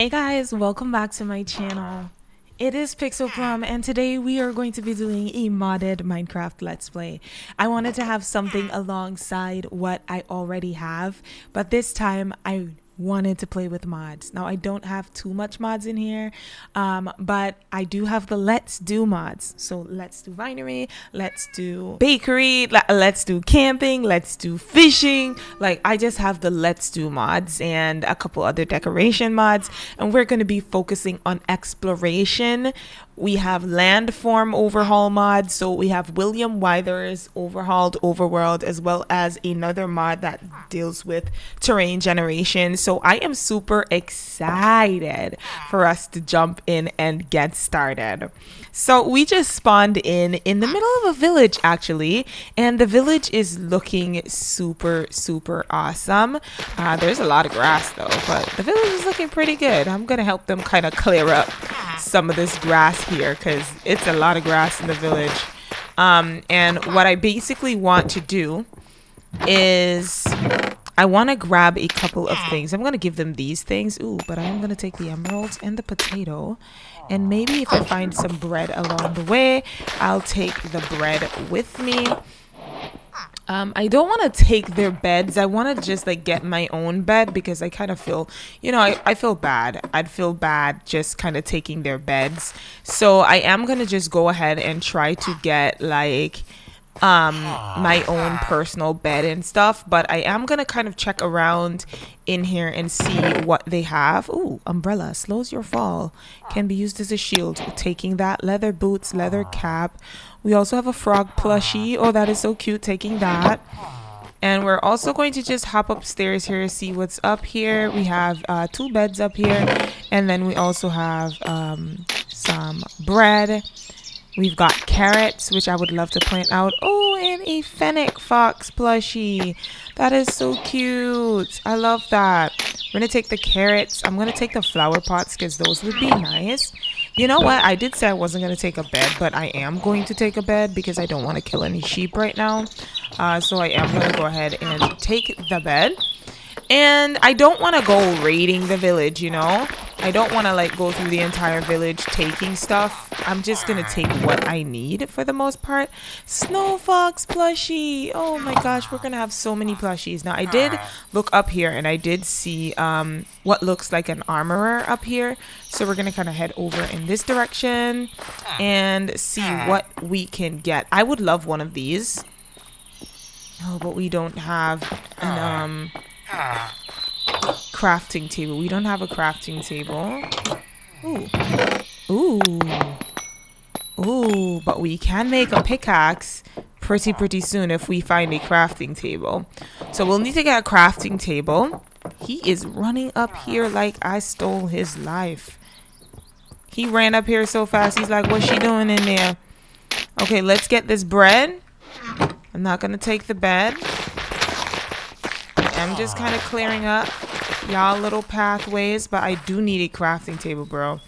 Hey guys, welcome back to my channel. It is Pixel Plum and today we are going to be doing a modded Minecraft Let's Play. I wanted to have something alongside what I already have, but this time I wanted to play with mods. Now I don't have too much mods in here, but I do have the let's do mods. So let's do vinery, let's do bakery, let's do camping, let's do fishing. Like I just have the let's do mods and a couple other decoration mods, and we're going to be focusing on exploration. We have landform overhaul mod, so we have William Wythers overhauled overworld, as well as another mod that deals with terrain generation. So I am super excited for us to jump in and get started. So we just spawned in the middle of a village actually, and the village is looking super awesome. There's a lot of grass though, but the village is looking pretty good. I'm gonna help them kind of clear up some of this grass here because it's a lot of grass in the village. And what I basically want to do is I want to grab a couple of things. I'm going to give them these things. Ooh, but I am going to take the emeralds and the potato. And maybe if I find some bread along the way, I'll take the bread with me. I don't want to take their beds. I want to just like get my own bed because I kind of feel, I feel bad. I'd feel bad just kind of taking their beds. So I am going to just go ahead and try to get like my own personal bed and stuff, but I am gonna kind of check around in here and see what they have. Ooh, umbrella slows your fall, can be used as a shield. Taking that. Leather boots, leather cap. We also have a frog plushie. Oh, that is so cute. Taking that. And we're also going to just hop upstairs here, see what's up here. We have 2 beds up here, and then we also have some bread. We've got carrots, which I would love to plant out. Oh, and a fennec fox plushie. That is so cute. I love that. We're going to take the carrots. I'm going to take the flower pots because those would be nice. You know what? I did say I wasn't going to take a bed, but I am going to take a bed because I don't want to kill any sheep right now. So I am going to go ahead and take the bed. And I don't want to go raiding the village, I don't want to like go through the entire village taking stuff. I'm just going to take what I need for the most part. Snow fox plushie. Oh my gosh, we're going to have so many plushies. Now I did look up here and I did see what looks like an armorer up here. So we're going to kind of head over in this direction and see what we can get. I would love one of these. Oh, but we don't have an crafting table. We don't have a crafting table. Ooh, but we can make a pickaxe pretty soon if we find a crafting table. So we'll need to get a crafting table. He is running up here like I stole his life. He ran up here so fast. He's like, what's she doing in there? Okay, let's get this bread. I'm not gonna take the bed. I'm just kind of clearing up y'all little pathways, but I do need a crafting table, bro.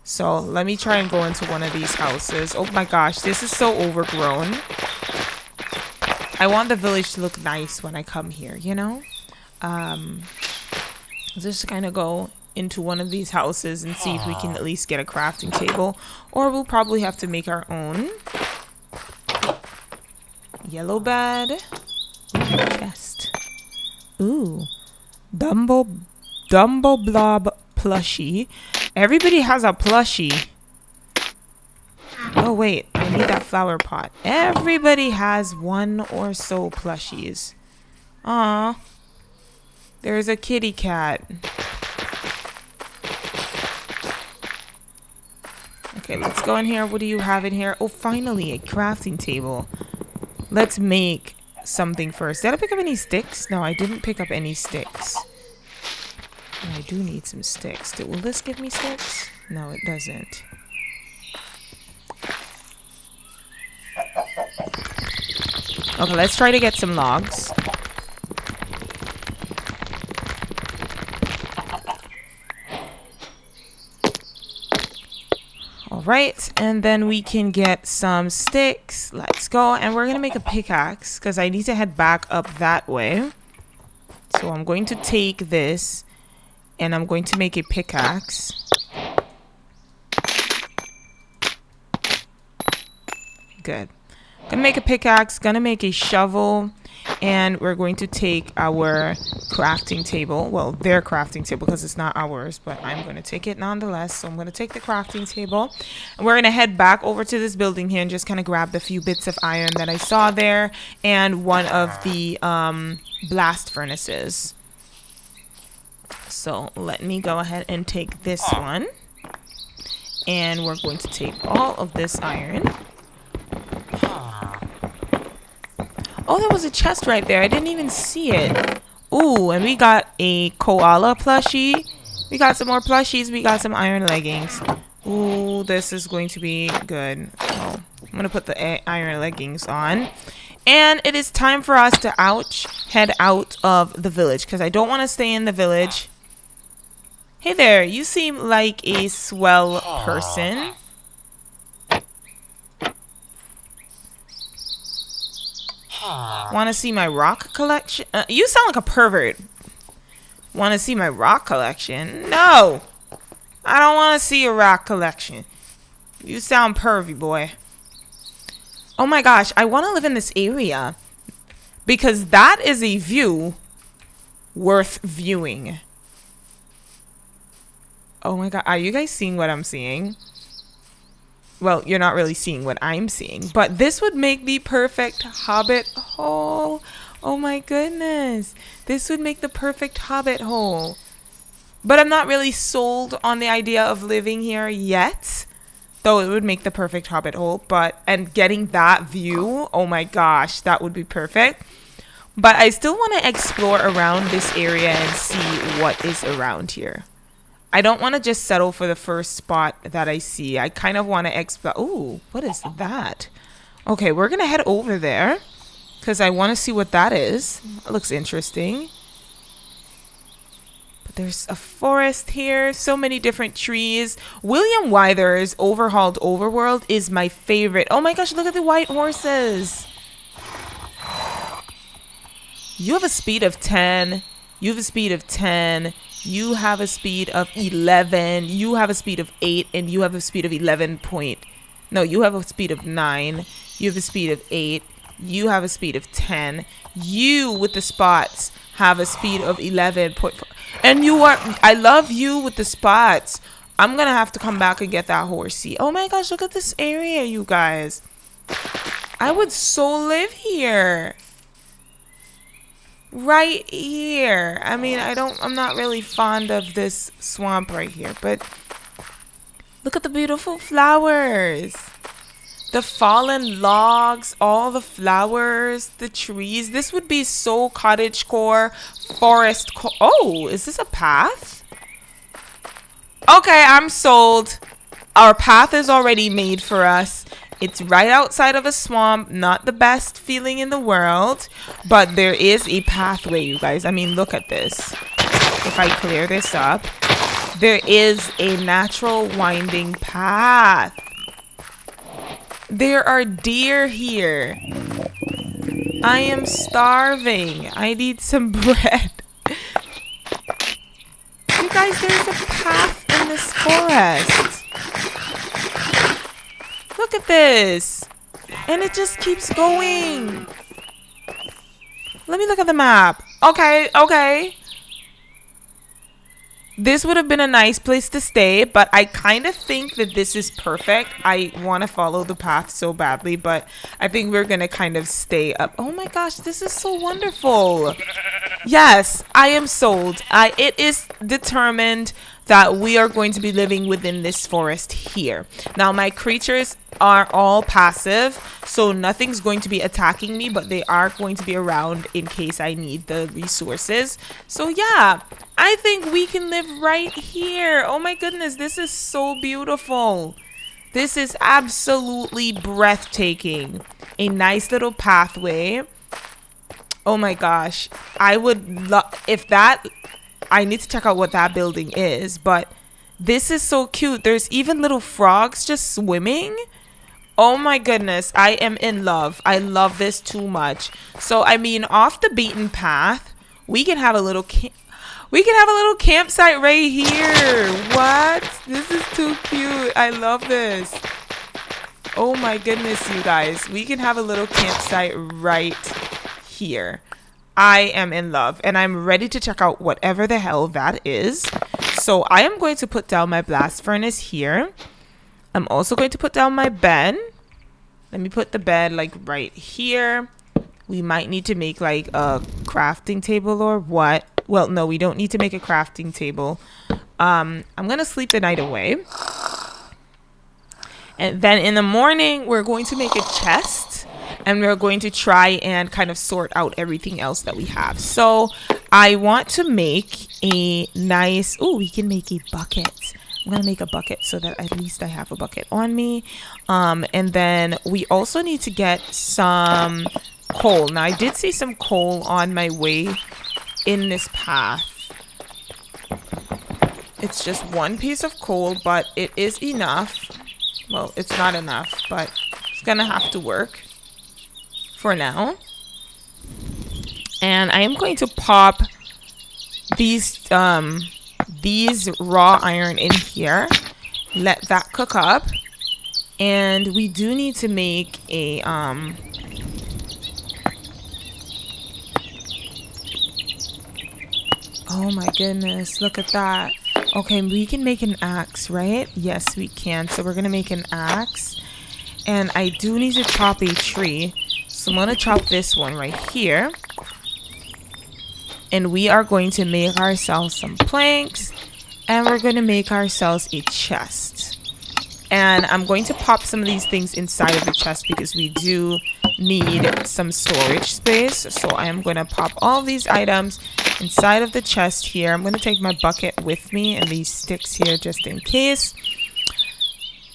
So let me try and go into one of these houses. Oh my gosh, this is so overgrown. I want the village to look nice when I come here, just kind of go into one of these houses and see if we can at least get a crafting table, or we'll probably have to make our own. Yellow bed. Chest. Ooh, Dumbo Blob plushie. Everybody has a plushie. Oh wait, I need that flower pot. Everybody has one or so plushies. Aw, there's a kitty cat. Okay, let's go in here. What do you have in here? Oh, finally, a crafting table. Let's make something first. Did I pick up any sticks? No, I didn't pick up any sticks. I do need some sticks. Will this give me sticks? No, it doesn't. Okay, let's try to get some logs. Alright, and then we can get some sticks. Let's go. And we're going to make a pickaxe because I need to head back up that way. So I'm going to take this and I'm going to make a pickaxe. Good. Gonna make a pickaxe, gonna make a shovel, and we're going to take our crafting table. Well, their crafting table, because it's not ours, but I'm going to take it nonetheless. So I'm going to take the crafting table, and we're going to head back over to this building here and just kind of grab the few bits of iron that I saw there and one of the blast furnaces. So let me go ahead and take this one, and we're going to take all of this iron. Oh, there was a chest right there. I didn't even see it. Ooh, and we got a koala plushie. We got some more plushies. We got some iron leggings. Ooh, this is going to be good. Oh, I'm going to put the iron leggings on. And it is time for us to head out of the village, because I don't want to stay in the village. Hey there, you seem like a swell person. Want to see my rock collection? You sound like a pervert. Want to see my rock collection? No! I don't want to see your rock collection. You sound pervy, boy. Oh my gosh, I want to live in this area, because that is a view worth viewing. Oh my god, are you guys seeing what I'm seeing? Well, you're not really seeing what I'm seeing, but this would make the perfect hobbit hole. Oh my goodness. This would make the perfect hobbit hole. But I'm not really sold on the idea of living here yet, though it would make the perfect hobbit hole. And getting that view, oh my gosh, that would be perfect. But I still want to explore around this area and see what is around here. I don't want to just settle for the first spot that I see. I kind of want to explore. Ooh, what is that? Okay, we're going to head over there because I want to see what that is. It looks interesting. But there's a forest here. So many different trees. William Wythers' Overhauled Overworld is my favorite. Oh my gosh, look at the white horses. You have a speed of 10. You have a speed of 10. You have a speed of 11. You have a speed of 8. And you have a speed of 11 point. No, you have a speed of 9. You have a speed of 8. You have a speed of 10. You with the spots have a speed of 11.4. And you are, I love you with the spots. I'm going to have to come back and get that horsey. Oh my gosh, look at this area, you guys. I would so live here. Right here. I mean, I'm not really fond of this swamp right here, but look at the beautiful flowers. The fallen logs, all the flowers, the trees. This would be so cottagecore, forest core. Oh, is this a path? Okay, I'm sold. Our path is already made for us. It's right outside of a swamp, not the best feeling in the world, but there is a pathway, you guys. I mean, look at this. If I clear this up, there is a natural winding path. There are deer here. I am starving. I need some bread. You guys, there's a path in this forest. Look at this. And it just keeps going. Let me look at the map. Okay, okay. This would have been a nice place to stay, but I kind of think that this is perfect. I want to follow the path so badly, but I think we're going to kind of stay up. Oh my gosh, this is so wonderful. Yes, I am sold. It is determined that we are going to be living within this forest here. Now, my creatures are all passive, so nothing's going to be attacking me, but they are going to be around in case I need the resources. So yeah, I think we can live right here. Oh my goodness, this is so beautiful. This is absolutely breathtaking. A nice little pathway. Oh my gosh, I would love if that. I need to check out what that building is, but this is so cute. There's even little frogs just swimming. Oh my goodness, I am in love. I love this too much. So, I mean, off the beaten path, we can have a little We can have a little campsite right here. What? This is too cute. I love this. Oh my goodness, you guys. We can have a little campsite right here. I am in love and I'm ready to check out whatever the hell that is. So I am going to put down my blast furnace here. I'm also going to put down my bed. Let me put the bed like right here. We might need to make like a crafting table or what. Well, no, we don't need to make a crafting table. I'm going to sleep the night away. And then in the morning, we're going to make a chest. And we're going to try and kind of sort out everything else that we have. So I want to make a nice... Oh, we can make a bucket. I'm going to make a bucket so that at least I have a bucket on me. And then we also need to get some coal. Now, I did see some coal on my way in this path. It's just one piece of coal, but it is enough. Well, it's not enough, but it's gonna have to work for now. And I am going to pop these raw iron in here. Let that cook up. And we do need to make a oh my goodness, look at that. Okay, we can make an axe, right? Yes, we can. So we're gonna make an axe. And I do need to chop a tree. So I'm gonna chop this one right here. And we are going to make ourselves some planks. And we're gonna make ourselves a chest. And I'm going to pop some of these things inside of the chest because we do need some storage space. So I am going to pop all these items inside of the chest here. I'm going to take my bucket with me and these sticks here just in case.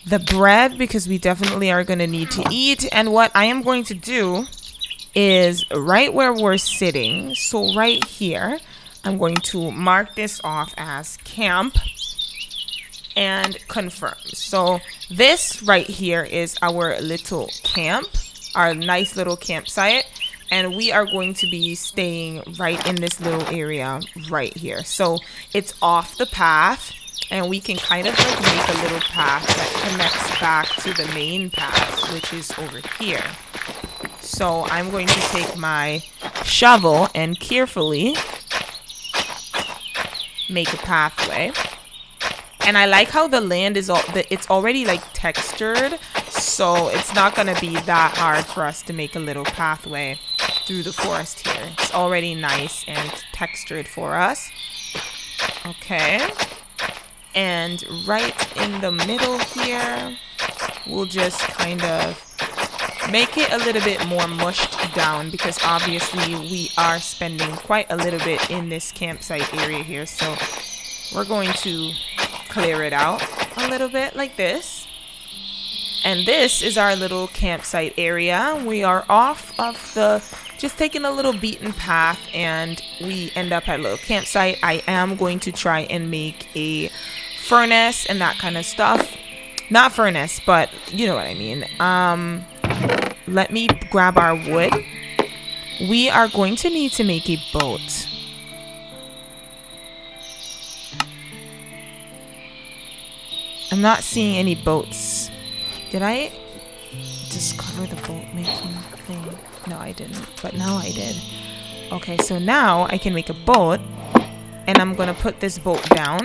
The bread, because we definitely are going to need to eat. And what I am going to do is right where we're sitting, so right here, I'm going to mark this off as camp and confirm. So this right here is our little camp, our nice little campsite, and we are going to be staying right in this little area right here. So it's off the path, and we can kind of like make a little path that connects back to the main path, which is over here. So I'm going to take my shovel and carefully make a pathway. And I like how the land is it's already like textured, so it's not gonna be that hard for us to make a little pathway through the forest here. It's already nice and textured for us. Okay. And right in the middle here, we'll just kind of make it a little bit more mushed down because obviously we are spending quite a little bit in this campsite area here. So we're going to clear it out a little bit like this. And this is our little campsite area. We are off of just taking a little beaten path and we end up at a little campsite. I am going to try and make a furnace and that kind of stuff. Not furnace, but you know what I mean. Let me grab our wood. We are going to need to make a boat. I'm not seeing any boats. Did I discover the boat making thing? No, I didn't, but now I did. Okay, so now I can make a boat, and I'm gonna put this boat down.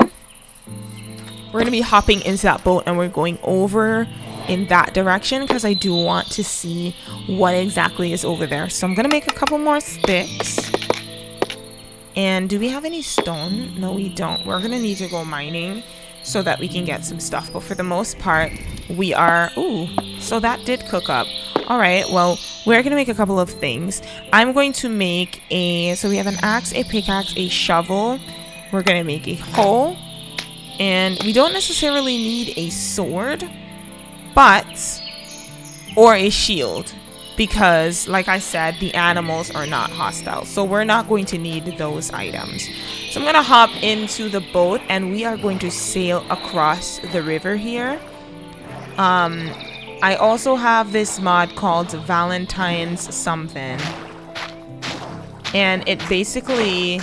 We're gonna be hopping into that boat, and we're going over in that direction because I do want to see what exactly is over there. So I'm gonna make a couple more sticks. And do we have any stone? No, we don't. We're gonna need to go mining so that we can get some stuff, but for the most part we are so that did cook up. All right, well, we're gonna make a couple of things. I'm going to make so we have an axe, a pickaxe, a shovel. We're gonna make a hoe, and we don't necessarily need a sword or a shield because like I said, the animals are not hostile, so we're not going to need those items. So I'm gonna hop into the boat and we are going to sail across the river here. I also have this mod called Valentine's something, and it basically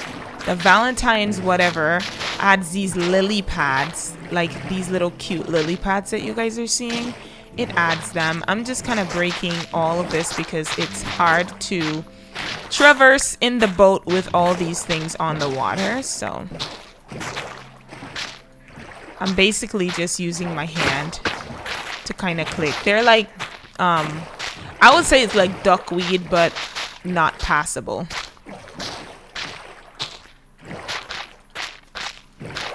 The Valentine's whatever adds these lily pads, like these little cute lily pads that you guys are seeing. It adds them. I'm just kind of breaking all of this because it's hard to traverse in the boat with all these things on the water. So I'm basically just using my hand to kind of click. They're like, I would say it's like duckweed, but not passable.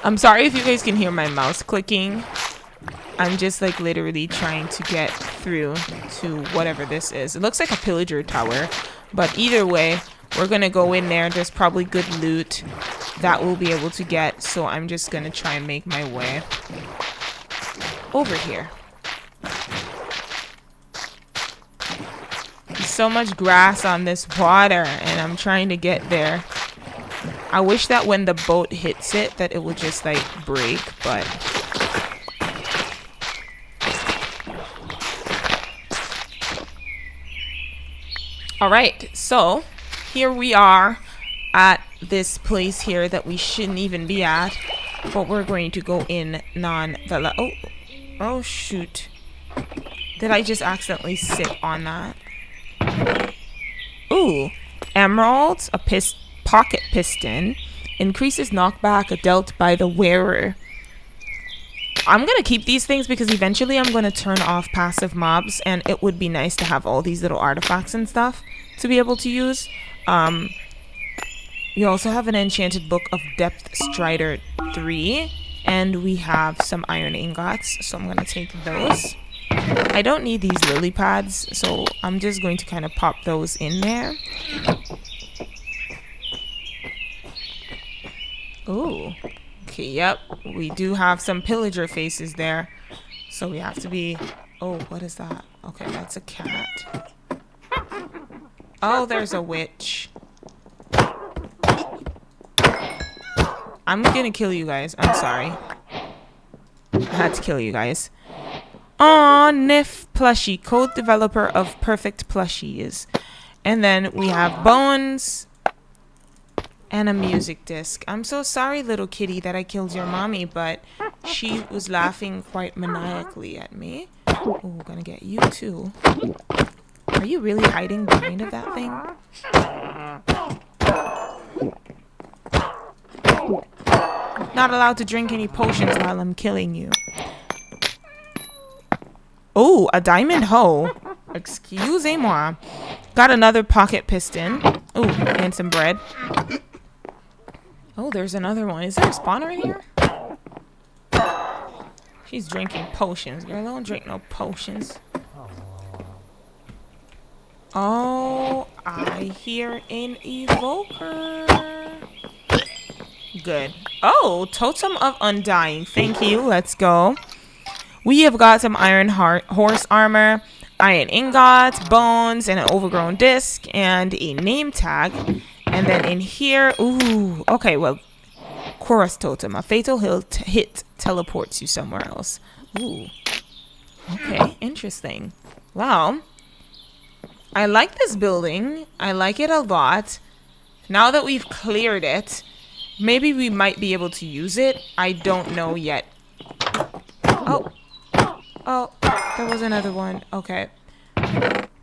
I'm sorry if you guys can hear my mouse clicking. I'm just like literally trying to get through to whatever this is. It looks like a pillager tower, but either way, we're gonna go in there. There's probably good loot that we'll be able to get, so I'm just gonna try and make my way over here. There's so much grass on this water, and I'm trying to get there. I wish that when the boat hits it that it would just like break, but all right, so here we are at this place here that we shouldn't even be at, but we're going to go in non-vela. Oh shoot, did I just accidentally sit on that? Ooh, emeralds, a pocket piston, increases knockback dealt by the wearer. I'm gonna keep these things because eventually I'm gonna turn off passive mobs, and it would be nice to have all these little artifacts and stuff to be able to use. We also have an enchanted book of Depth Strider 3, and we have some iron ingots, so I'm gonna take those. I don't need these lily pads, so I'm just going to kind of pop those in there. Ooh. Okay, yep. We do have some pillager faces there. So we have to be... Oh, what is that? Okay, that's a cat. Oh, there's a witch. I'm gonna kill you guys. I'm sorry. I had to kill you guys. Aw, Nif Plushie, co-developer of Perfect Plushies. And then we have Bones and a music disc. I'm so sorry, little kitty, that I killed your mommy, but she was laughing quite maniacally at me. Oh, we're gonna get you too. Are you really hiding behind of that thing? Not allowed to drink any potions while I'm killing you. Oh, a diamond hoe. Excusez-moi. Got another pocket piston. Oh, and some bread. Oh, there's another one. Is there a spawner in here? She's drinking potions. Girl, don't drink no potions. Oh, I hear an evoker. Good. Oh, Totem of Undying. Thank you. Let's go. We have got some iron horse armor, iron ingots, bones, and an overgrown disc, and a name tag. And then in here, ooh, okay, well, Chorus Totem. A fatal hit teleports you somewhere else. Ooh. Okay, interesting. Wow. I like this building. I like it a lot. Now that we've cleared it, maybe we might be able to use it. I don't know yet. Oh. Oh, there was another one. Okay.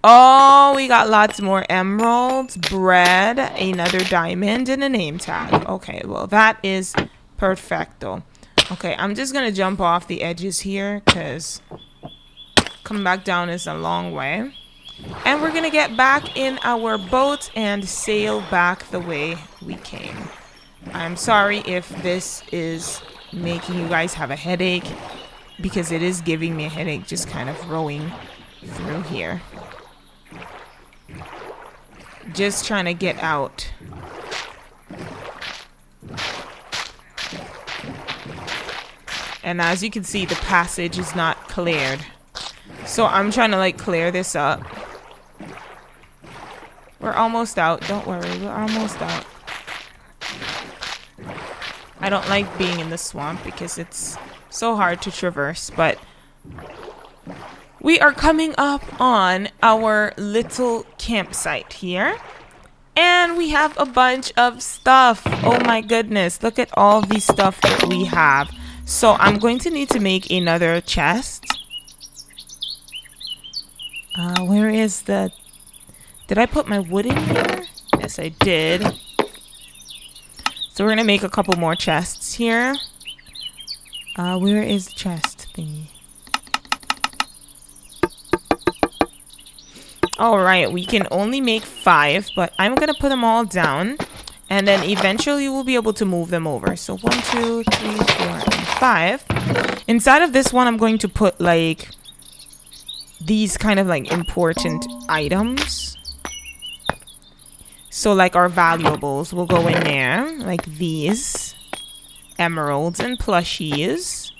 Oh, we got lots more emeralds, bread, another diamond, and a name tag. Okay, well, that is perfecto. Okay, I'm just going to jump off the edges here because coming back down is a long way. And we're going to get back in our boat and sail back the way we came. I'm sorry if this is making you guys have a headache, because it is giving me a headache just kind of rowing through here. Just trying to get out. And as you can see, the passage is not cleared. So I'm trying to like clear this up. We're almost out. Don't worry, we're almost out. I don't like being in the swamp because it's so hard to traverse, but we are coming up on our little campsite here. And we have a bunch of stuff. Oh my goodness. Look at all the stuff that we have. So I'm going to need to make another chest. Where is the... Did I put my wood in here? Yes, I did. So we're going to make a couple more chests here. Where is the chest thingy? Alright, we can only make 5, but I'm going to put them all down. And then eventually we'll be able to move them over. So 1, 2, 3, 4, and 5. Inside of this one, I'm going to put like these kind of like important items. So like our valuables will go in there. Like these. Emeralds and plushies.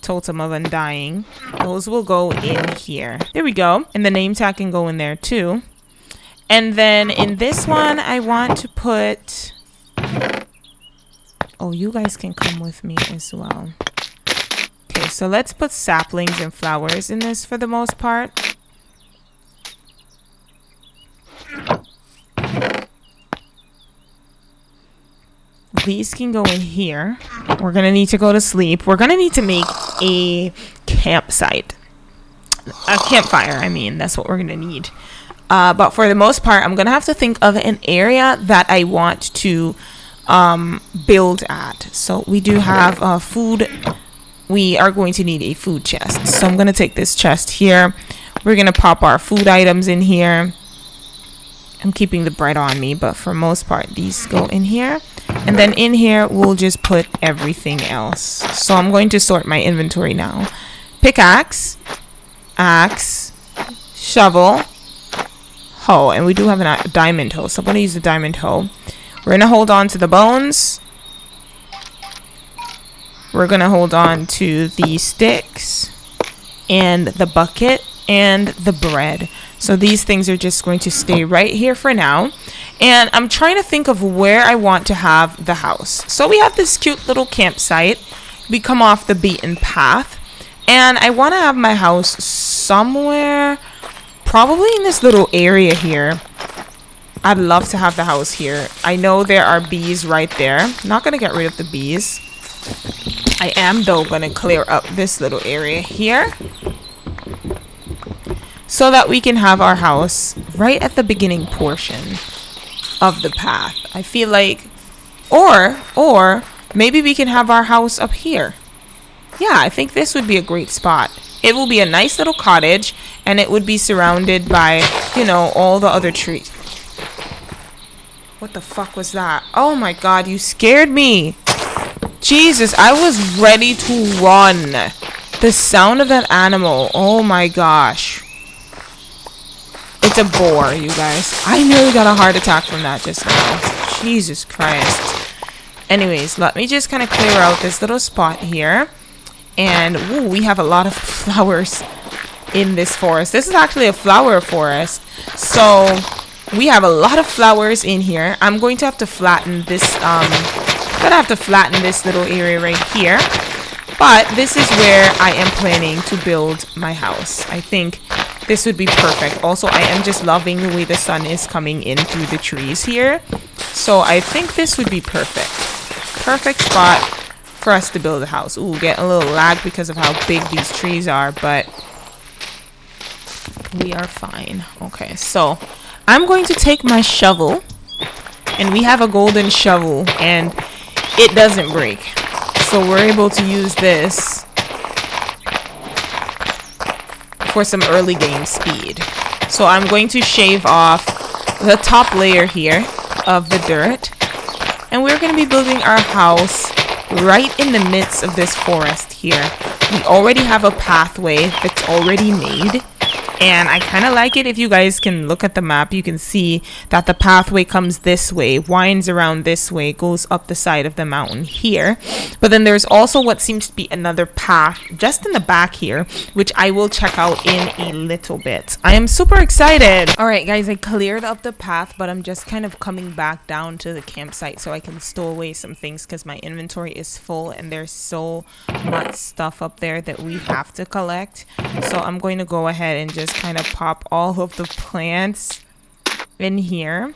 Totem of Undying. Those will go in here. There we go. And the name tag can go in there too. And then in this one, I want to put... Oh, you guys can come with me as well. Okay, so let's put saplings and flowers in this for the most part. These can go in here. We're going to need to go to sleep. We're going to need to make a campsite. A campfire, I mean. That's what we're going to need. But for the most part, I'm going to have to think of an area that I want to build at. So we do have food. We are going to need a food chest. So I'm going to take this chest here. We're going to pop our food items in here. I'm keeping the bread on me, but for most part, these go in here. And then in here, we'll just put everything else. So I'm going to sort my inventory now. Pickaxe, axe, shovel, hoe. And we do have a diamond hoe. So I'm going to use the diamond hoe. We're going to hold on to the bones. We're going to hold on to the sticks and the bucket and the bread. So these things are just going to stay right here for now. And I'm trying to think of where I want to have the house. So we have this cute little campsite. We come off the beaten path. And I want to have my house somewhere, probably in this little area here. I'd love to have the house here. I know there are bees right there. Not going to get rid of the bees. I am, though, going to clear up this little area here, so that we can have our house right at the beginning portion of the path. I feel like, or maybe we can have our house up here. Yeah, I think this would be a great spot. It will be a nice little cottage, and it would be surrounded by, you know, all the other trees. What the fuck was that? Oh my god, you scared me. Jesus, I was ready to run. The sound of that animal, oh my gosh. It's a boar, you guys. I nearly got a heart attack from that just now. Jesus Christ. Anyways, let me just kind of clear out this little spot here. And ooh, we have a lot of flowers in this forest. This is actually a flower forest. So we have a lot of flowers in here. I'm going to have to flatten this. Gonna have to flatten this little area right here. But this is where I am planning to build my house. I think this would be perfect. Also, I am just loving the way the sun is coming in through the trees here. So I think this would be perfect. Perfect spot for us to build a house. Ooh, getting a little lag because of how big these trees are, but we are fine. Okay, so I'm going to take my shovel, and we have a golden shovel, and it doesn't break. So we're able to use this for some early game speed. So I'm going to shave off the top layer here of the dirt, and we're going to be building our house right in the midst of this forest here. We already have a pathway that's already made, And I kind of like it. If you guys can look at the map, you can see that the pathway comes this way, winds around this way, goes up the side of the mountain here. But then there's also what seems to be another path just in the back here, which I will check out in a little bit. I am super excited. All right, guys, I cleared up the path, but I'm just kind of coming back down to the campsite so I can stow away some things because my inventory is full and there's so much stuff up there that we have to collect. So I'm going to go ahead and just kind of pop all of the plants in here,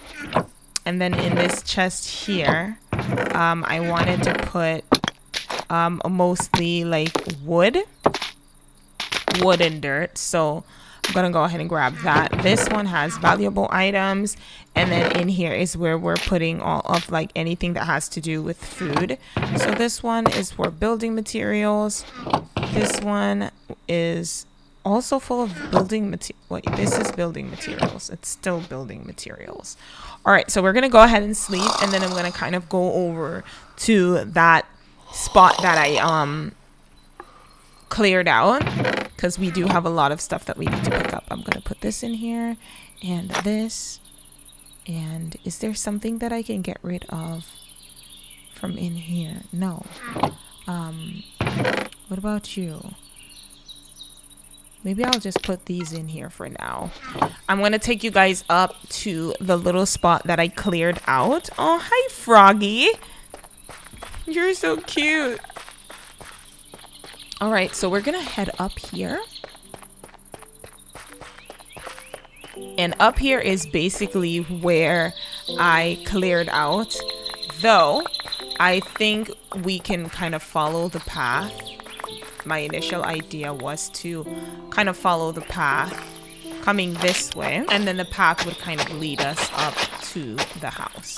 and then in this chest here I wanted to put mostly like wood and dirt, so I'm gonna go ahead and grab that. This one has valuable items, and then in here is where we're putting all of like anything that has to do with food. So this one is for building materials. This one is also full of building material. Wait, this is building materials. It's still building materials. All right, so we're gonna go ahead and sleep, and then I'm gonna kind of go over to that spot that I cleared out, because we do have a lot of stuff that we need to pick up. I'm gonna put this in here and this. And is there something that I can get rid of from in here? No. What about you? Maybe I'll just put these in here for now. I'm going to take you guys up to the little spot that I cleared out. Oh, hi, Froggy. You're so cute. All right, so we're going to head up here. And up here is basically where I cleared out. Though, I think we can kind of follow the path. My initial idea was to kind of follow the path coming this way, and then the path would kind of lead us up to the house.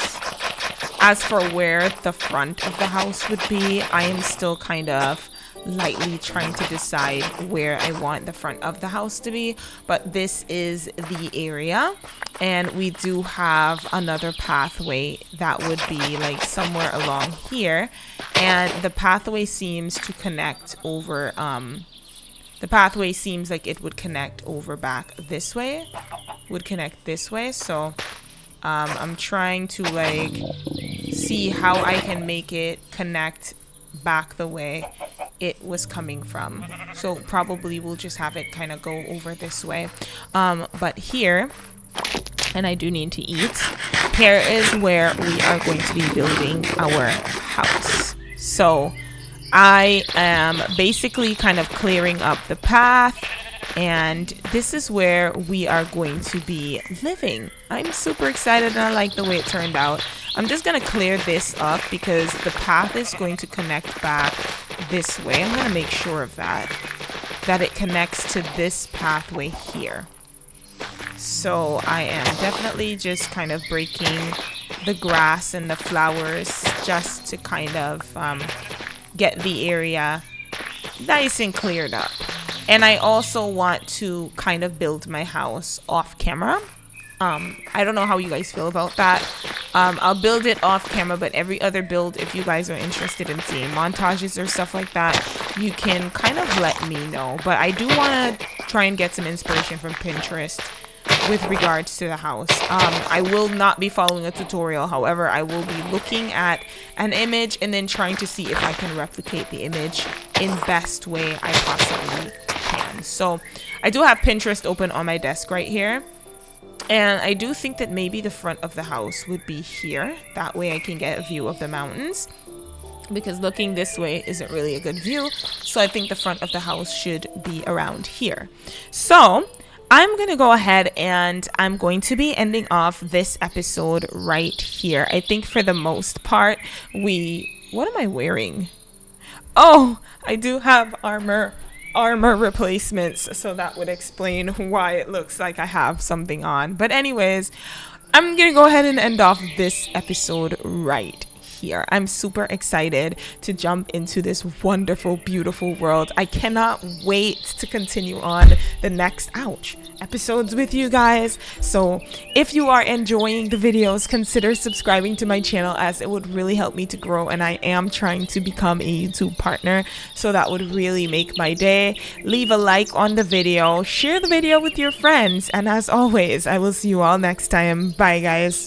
As for where the front of the house would be, I am still kind of lightly trying to decide where I want the front of the house to be, but this is the area, and we do have another pathway that would be like somewhere along here, and the pathway seems to connect over the pathway seems like it would connect over back this way, would connect this way. So I'm trying to like see how I can make it connect back the way it was coming from. So probably we'll just have it kind of go over this way, but here, and I do need to eat, here is where we are going to be building our house. So I am basically kind of clearing up the path, and this is where we are going to be living. I'm super excited and I like the way it turned out. I'm just going to clear this up because the path is going to connect back this way. I'm going to make sure of that it connects to this pathway here. So I am definitely just kind of breaking the grass and the flowers just to kind of get the area nice and cleared up. And I also want to kind of build my house off camera. I don't know how you guys feel about that. I'll build it off camera, but every other build, if you guys are interested in seeing montages or stuff like that, you can kind of let me know. But I do want to try and get some inspiration from Pinterest with regards to the house. I will not be following a tutorial. However, I will be looking at an image and then trying to see if I can replicate the image in best way I possibly can. So I do have Pinterest open on my desk right here. And I do think that maybe the front of the house would be here. That way I can get a view of the mountains, because looking this way isn't really a good view. So I think the front of the house should be around here. So I'm going to go ahead and I'm going to be ending off this episode right here. I think for the most part, what am I wearing? Oh, I do have armor replacements, so that would explain why it looks like I have something on. But anyways, I'm gonna go ahead and end off this episode right here. I'm super excited to jump into this wonderful, beautiful world. I cannot wait to continue on the next episodes with you guys. So if you are enjoying the videos, consider subscribing to my channel, as it would really help me to grow, and I am trying to become a YouTube partner, so that would really make my day. Leave a like on the video, share the video with your friends, and as always, I will see you all next time. Bye guys.